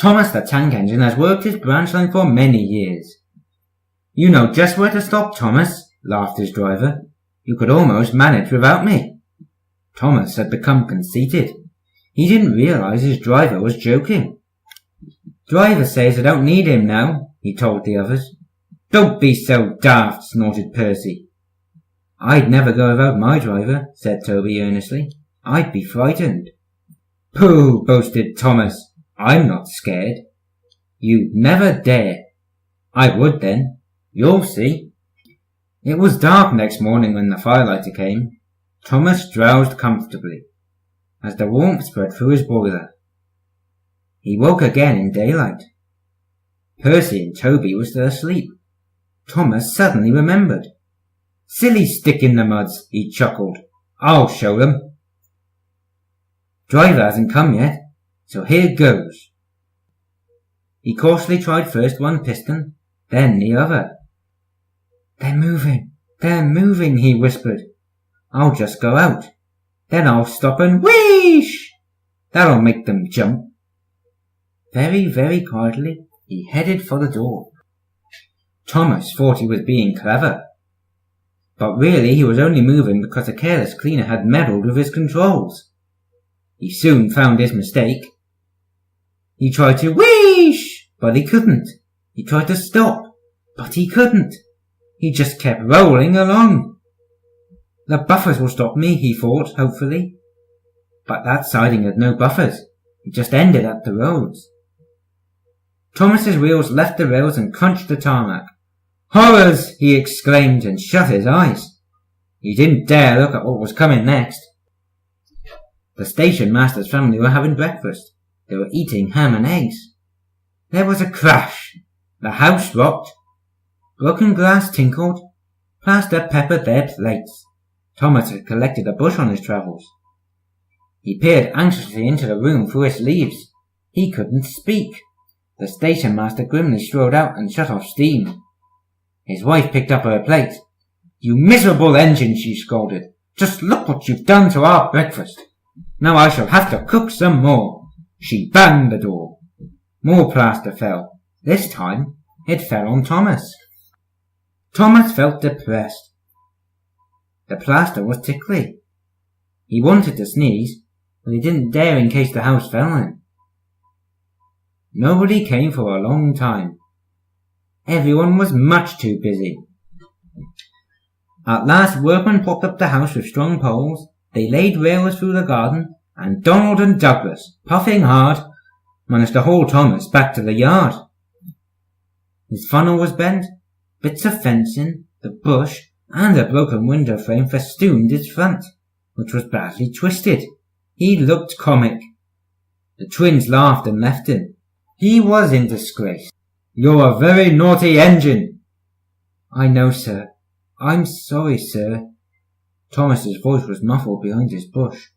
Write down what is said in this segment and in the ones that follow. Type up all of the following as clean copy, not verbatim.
Thomas the tank engine has worked his branch line for many years. You know just where to stop, Thomas, laughed his driver. You could almost manage without me. Thomas had become conceited. He didn't realize his driver was joking. Driver says I don't need him now, he told the others. Don't be so daft, snorted Percy. I'd never go without my driver, said Toby earnestly. I'd be frightened. Pooh, boasted Thomas. I'm not scared. You'd never dare. I would then. You'll see. It was dark next morning when the firelighter came. Thomas drowsed comfortably as the warmth spread through his boiler. He woke again in daylight. Percy and Toby were still asleep. Thomas suddenly remembered. Silly stick in the muds, he chuckled. I'll show them. Driver hasn't come yet, so here goes. He cautiously tried first one piston, then the other. They're moving, he whispered. I'll just go out. Then I'll stop and wheesh! That'll make them jump. Very, very quietly, he headed for the door. Thomas thought he was being clever. But really he was only moving because the careless cleaner had meddled with his controls. He soon found his mistake. He tried to wheesh, but he couldn't. He tried to stop, but he couldn't. He just kept rolling along. The buffers will stop me, he thought, hopefully. But that siding had no buffers. It just ended at the roads. Thomas's wheels left the rails and crunched the tarmac. Horrors! He exclaimed and shut his eyes. He didn't dare look at what was coming next. The station master's family were having breakfast. They were eating ham and eggs. There was a crash. The house rocked. Broken glass tinkled. Plaster peppered their plates. Thomas had collected a bush on his travels. He peered anxiously into the room through its leaves. He couldn't speak. The station master grimly strode out and shut off steam. His wife picked up her plate. You miserable engine, she scolded. Just look what you've done to our breakfast. Now I shall have to cook some more. She banged the door. More plaster fell. This time it fell on Thomas. Thomas felt depressed. The plaster was tickly. He wanted to sneeze, but he didn't dare in case the house fell in. Nobody came for a long time. Everyone was much too busy. At last workmen propped up the house with strong poles. They laid rails through the garden, and Donald and Douglas, puffing hard, managed to haul Thomas back to the yard. His funnel was bent. Bits of fencing, the bush, and a broken window frame festooned its front, which was badly twisted. He looked comic. The twins laughed and left him. He was in disgrace. You're a very naughty engine. I know, sir. I'm sorry, sir. Thomas's voice was muffled behind his bush.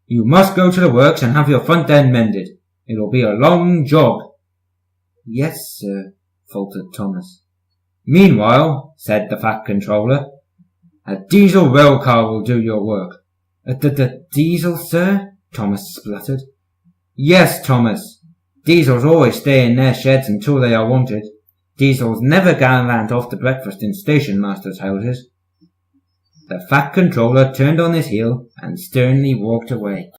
You must go to the works and have your front end mended. It'll be a long job. Yes, sir, faltered Thomas. Meanwhile, said the Fat Controller, a diesel rail car will do your work. The diesel, sir? Thomas spluttered. Yes, Thomas. Diesels always stay in their sheds until they are wanted. Diesels never gallivant off to breakfast in station masters' houses. The Fat Controller turned on his heel and sternly walked away.